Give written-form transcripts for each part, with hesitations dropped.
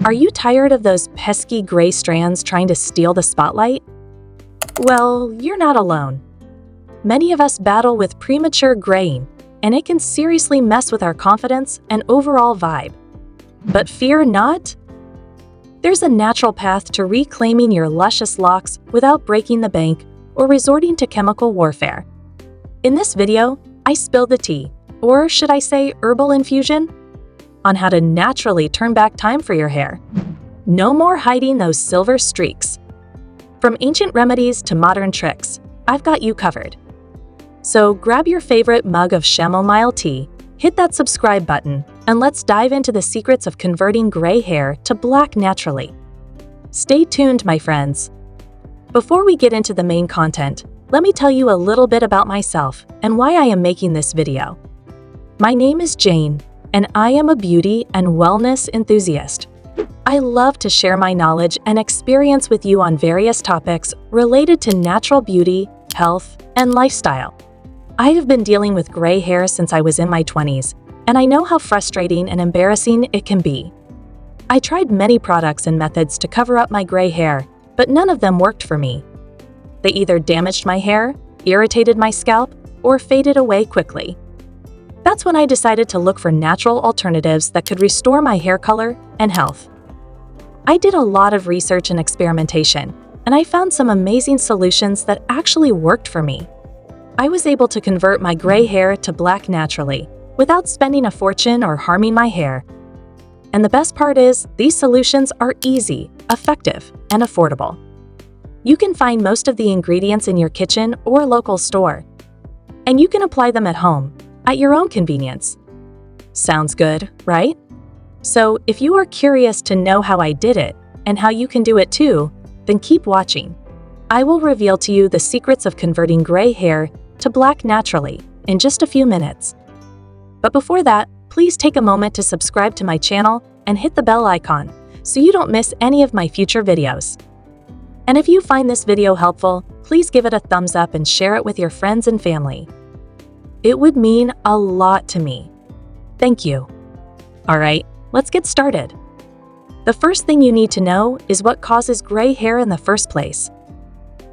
Are you tired of those pesky gray strands trying to steal the spotlight? Well, you're not alone. Many of us battle with premature graying, and it can seriously mess with our confidence and overall vibe. But fear not. There's a natural path to reclaiming your luscious locks without breaking the bank or resorting to chemical warfare. In this video, I spill the tea, or should I say herbal infusion, on how to naturally turn back time for your hair. No more hiding those silver streaks. From ancient remedies to modern tricks, I've got you covered. So grab your favorite mug of chamomile tea, hit that subscribe button, and let's dive into the secrets of converting gray hair to black naturally. Stay tuned, my friends. Before we get into the main content, let me tell you a little bit about myself and why I am making this video. My name is Jane, and I am a beauty and wellness enthusiast. I love to share my knowledge and experience with you on various topics related to natural beauty, health, and lifestyle. I have been dealing with gray hair since I was in my 20s, and I know how frustrating and embarrassing it can be. I tried many products and methods to cover up my gray hair, but none of them worked for me. They either damaged my hair, irritated my scalp, or faded away quickly. That's when I decided to look for natural alternatives that could restore my hair color and health. I did a lot of research and experimentation, and I found some amazing solutions that actually worked for me. I was able to convert my gray hair to black naturally, without spending a fortune or harming my hair. And the best part is, these solutions are easy, effective, and affordable. You can find most of the ingredients in your kitchen or local store, and you can apply them at home, at your own convenience. Sounds good, right? So if you are curious to know how I did it and how you can do it too, then keep watching. I will reveal to you the secrets of converting gray hair to black naturally in just a few minutes. But before that, please take a moment to subscribe to my channel and hit the bell icon so you don't miss any of my future videos. And if you find this video helpful, please give it a thumbs up and share it with your friends and family. It would mean a lot to me. Thank you. All right, let's get started. The first thing you need to know is what causes gray hair in the first place.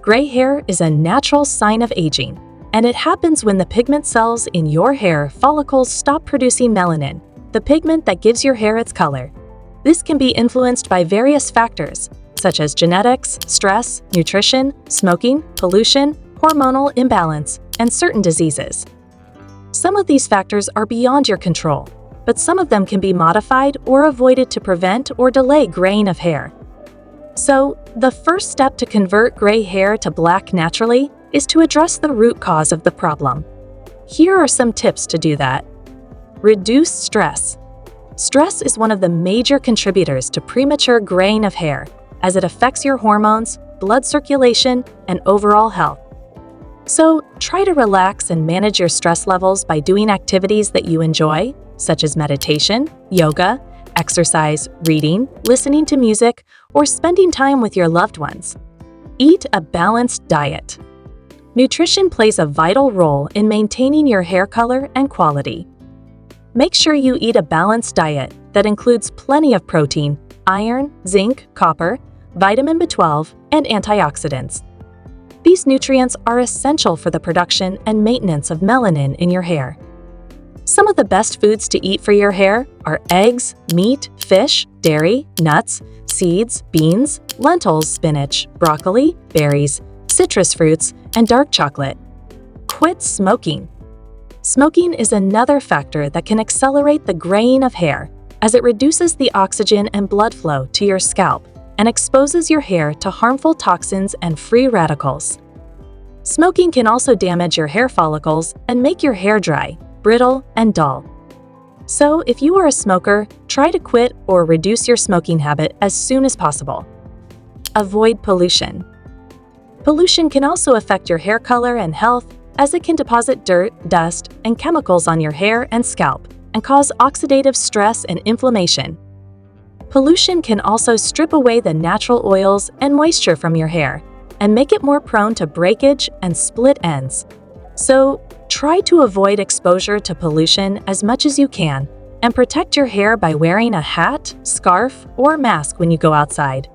Gray hair is a natural sign of aging, and it happens when the pigment cells in your hair follicles stop producing melanin, the pigment that gives your hair its color. This can be influenced by various factors, such as genetics, stress, nutrition, smoking, pollution, hormonal imbalance, and certain diseases. Some of these factors are beyond your control, but some of them can be modified or avoided to prevent or delay graying of hair. So, the first step to convert gray hair to black naturally is to address the root cause of the problem. Here are some tips to do that. Reduce stress. Stress is one of the major contributors to premature graying of hair, as it affects your hormones, blood circulation, and overall health. So, try to relax and manage your stress levels by doing activities that you enjoy, such as meditation, yoga, exercise, reading, listening to music, or spending time with your loved ones. Eat a balanced diet. Nutrition plays a vital role in maintaining your hair color and quality. Make sure you eat a balanced diet that includes plenty of protein, iron, zinc, copper, vitamin B12, and antioxidants. These nutrients are essential for the production and maintenance of melanin in your hair. Some of the best foods to eat for your hair are eggs, meat, fish, dairy, nuts, seeds, beans, lentils, spinach, broccoli, berries, citrus fruits, and dark chocolate. Quit smoking. Smoking is another factor that can accelerate the graying of hair, as it reduces the oxygen and blood flow to your scalp and exposes your hair to harmful toxins and free radicals. Smoking can also damage your hair follicles and make your hair dry, brittle, and dull. So, if you are a smoker, try to quit or reduce your smoking habit as soon as possible. Avoid pollution. Pollution can also affect your hair color and health, as it can deposit dirt, dust, and chemicals on your hair and scalp and cause oxidative stress and inflammation. Pollution can also strip away the natural oils and moisture from your hair and make it more prone to breakage and split ends. So, try to avoid exposure to pollution as much as you can and protect your hair by wearing a hat, scarf, or mask when you go outside.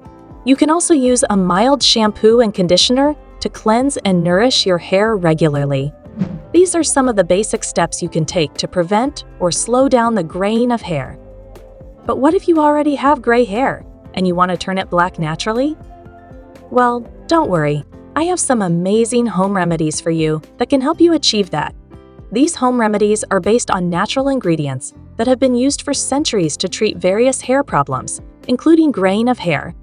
You can also use a mild shampoo and conditioner to cleanse and nourish your hair regularly. These are some of the basic steps you can take to prevent or slow down the graying of hair. But what if you already have gray hair and you want to turn it black naturally? Well, don't worry. I have some amazing home remedies for you that can help you achieve that. These home remedies are based on natural ingredients that have been used for centuries to treat various hair problems, including graying of hair.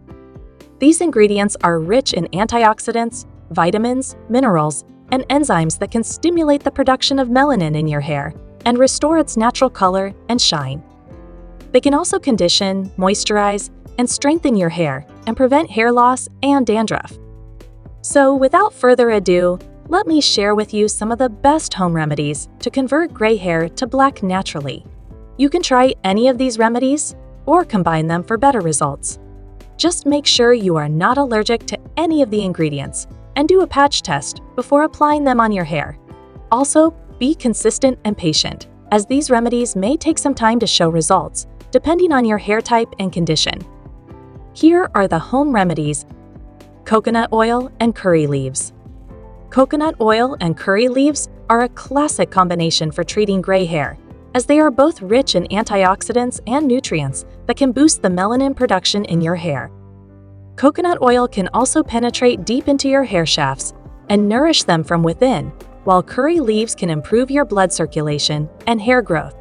These ingredients are rich in antioxidants, vitamins, minerals, and enzymes that can stimulate the production of melanin in your hair and restore its natural color and shine. They can also condition, moisturize, and strengthen your hair and prevent hair loss and dandruff. So without further ado, let me share with you some of the best home remedies to convert gray hair to black naturally. You can try any of these remedies or combine them for better results. Just make sure you are not allergic to any of the ingredients and do a patch test before applying them on your hair. Also, be consistent and patient, as these remedies may take some time to show results, depending on your hair type and condition. Here are the home remedies: coconut oil and curry leaves. Coconut oil and curry leaves are a classic combination for treating gray hair, as they are both rich in antioxidants and nutrients that can boost the melanin production in your hair. Coconut oil can also penetrate deep into your hair shafts and nourish them from within, while curry leaves can improve your blood circulation and hair growth.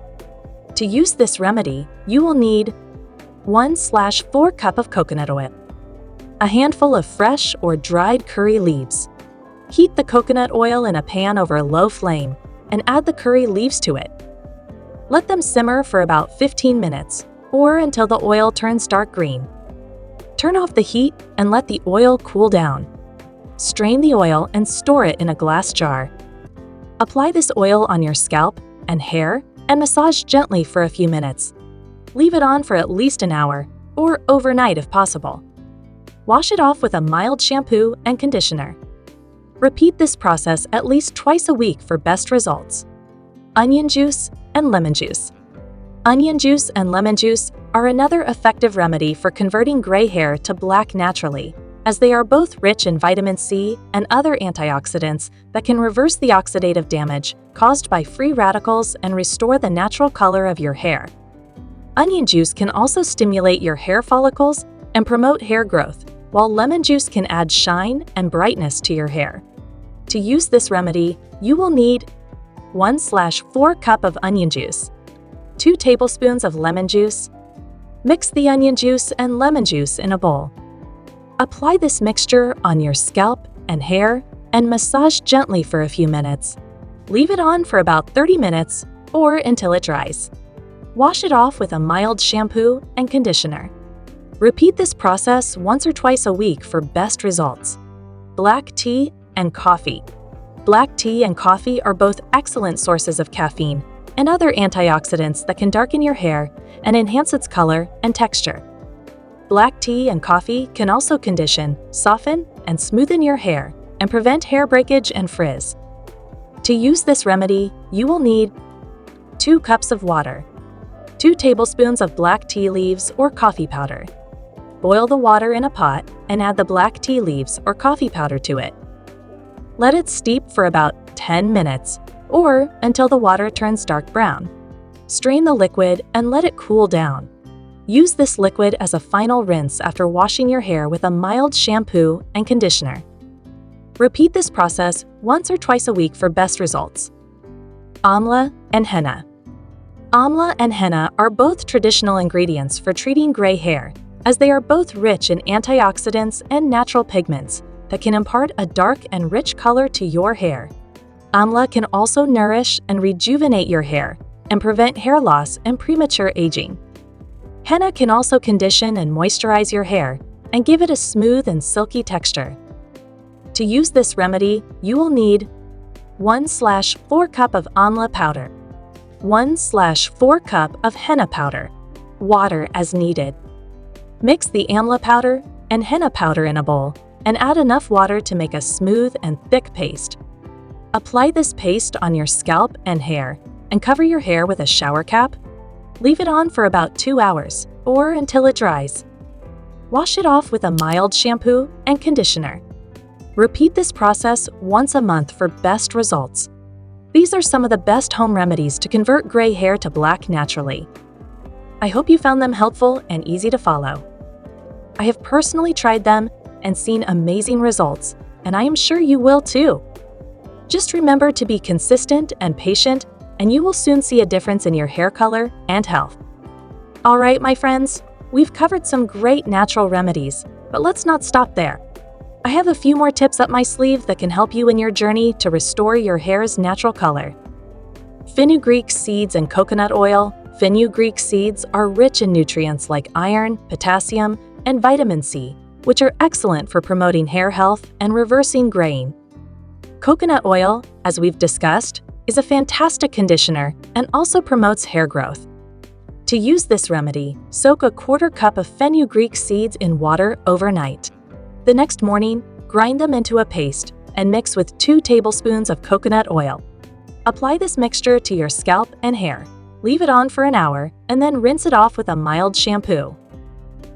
To use this remedy, you will need 1/4 cup of coconut oil, a handful of fresh or dried curry leaves. Heat the coconut oil in a pan over a low flame and add the curry leaves to it. Let them simmer for about 15 minutes or until the oil turns dark green. Turn off the heat and let the oil cool down. Strain the oil and store it in a glass jar. Apply this oil on your scalp and hair and massage gently for a few minutes. Leave it on for at least an hour, or overnight if possible. Wash it off with a mild shampoo and conditioner. Repeat this process at least twice a week for best results. Onion juice and lemon juice. Onion juice and lemon juice are another effective remedy for converting gray hair to black naturally, as they are both rich in vitamin C and other antioxidants that can reverse the oxidative damage caused by free radicals and restore the natural color of your hair. Onion juice can also stimulate your hair follicles and promote hair growth, while lemon juice can add shine and brightness to your hair. To use this remedy, you will need 1/4 cup of onion juice, 2 tablespoons of lemon juice. Mix the onion juice and lemon juice in a bowl. Apply this mixture on your scalp and hair and massage gently for a few minutes. Leave it on for about 30 minutes or until it dries. Wash it off with a mild shampoo and conditioner. Repeat this process once or twice a week for best results. Black tea and coffee. Black tea and coffee are both excellent sources of caffeine and other antioxidants that can darken your hair and enhance its color and texture. Black tea and coffee can also condition, soften, and smoothen your hair and prevent hair breakage and frizz. To use this remedy, you will need 2 cups of water, 2 tablespoons of black tea leaves or coffee powder. Boil the water in a pot and add the black tea leaves or coffee powder to it. Let it steep for about 10 minutes or until the water turns dark brown. Strain the liquid and let it cool down. Use this liquid as a final rinse after washing your hair with a mild shampoo and conditioner. Repeat this process once or twice a week for best results. Amla and henna. Amla and henna are both traditional ingredients for treating gray hair, as they are both rich in antioxidants and natural pigments that can impart a dark and rich color to your hair. Amla can also nourish and rejuvenate your hair and prevent hair loss and premature aging. Henna can also condition and moisturize your hair and give it a smooth and silky texture. To use this remedy, you will need 1/4 cup of amla powder, 1/4 cup of henna powder, water as needed. Mix the amla powder and henna powder in a bowl and add enough water to make a smooth and thick paste. Apply this paste on your scalp and hair and cover your hair with a shower cap. Leave it on for about 2 hours, or until it dries. Wash it off with a mild shampoo and conditioner. Repeat this process once a month for best results. These are some of the best home remedies to convert gray hair to black naturally. I hope you found them helpful and easy to follow. I have personally tried them and seen amazing results, and I am sure you will too. Just remember to be consistent and patient, and you will soon see a difference in your hair color and health. All right, my friends, we've covered some great natural remedies, but let's not stop there. I have a few more tips up my sleeve that can help you in your journey to restore your hair's natural color. Fenugreek seeds and coconut oil. Fenugreek seeds are rich in nutrients like iron, potassium, and vitamin C, which are excellent for promoting hair health and reversing graying. Coconut oil, as we've discussed, is a fantastic conditioner and also promotes hair growth. To use this remedy, soak a quarter cup of fenugreek seeds in water overnight. The next morning, grind them into a paste and mix with 2 tablespoons of coconut oil. Apply this mixture to your scalp and hair. Leave it on for an hour and then rinse it off with a mild shampoo.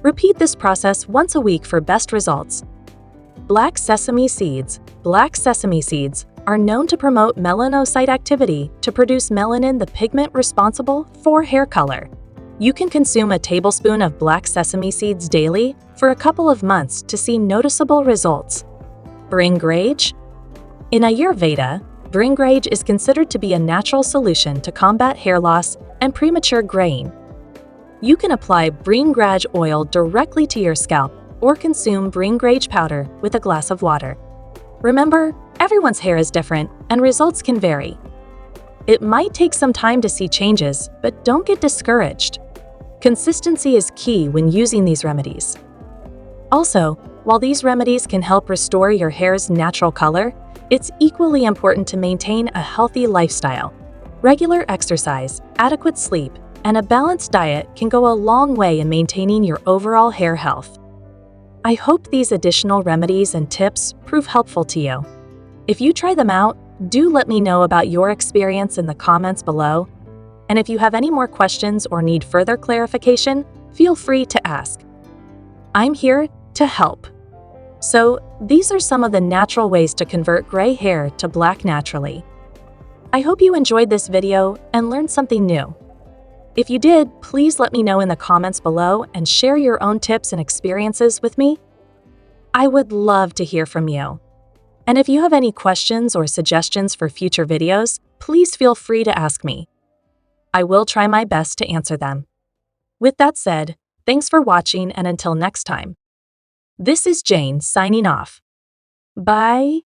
Repeat this process once a week for best results. Black sesame seeds. Black sesame seeds are known to promote melanocyte activity to produce melanin, the pigment responsible for hair color. You can consume a tablespoon of black sesame seeds daily for a couple of months to see noticeable results. Bhringraj. In Ayurveda, Bhringraj is considered to be a natural solution to combat hair loss and premature graying. You can apply Bhringraj oil directly to your scalp or consume Bhringraj powder with a glass of water. Remember, everyone's hair is different and results can vary. It might take some time to see changes, but don't get discouraged. Consistency is key when using these remedies. Also, while these remedies can help restore your hair's natural color, it's equally important to maintain a healthy lifestyle. Regular exercise, adequate sleep, and a balanced diet can go a long way in maintaining your overall hair health. I hope these additional remedies and tips prove helpful to you. If you try them out, do let me know about your experience in the comments below. And if you have any more questions or need further clarification, feel free to ask. I'm here to help. So, these are some of the natural ways to convert gray hair to black naturally. I hope you enjoyed this video and learned something new. If you did, please let me know in the comments below and share your own tips and experiences with me. I would love to hear from you. And if you have any questions or suggestions for future videos, please feel free to ask me. I will try my best to answer them. With that said, thanks for watching, and until next time. This is Jane signing off. Bye.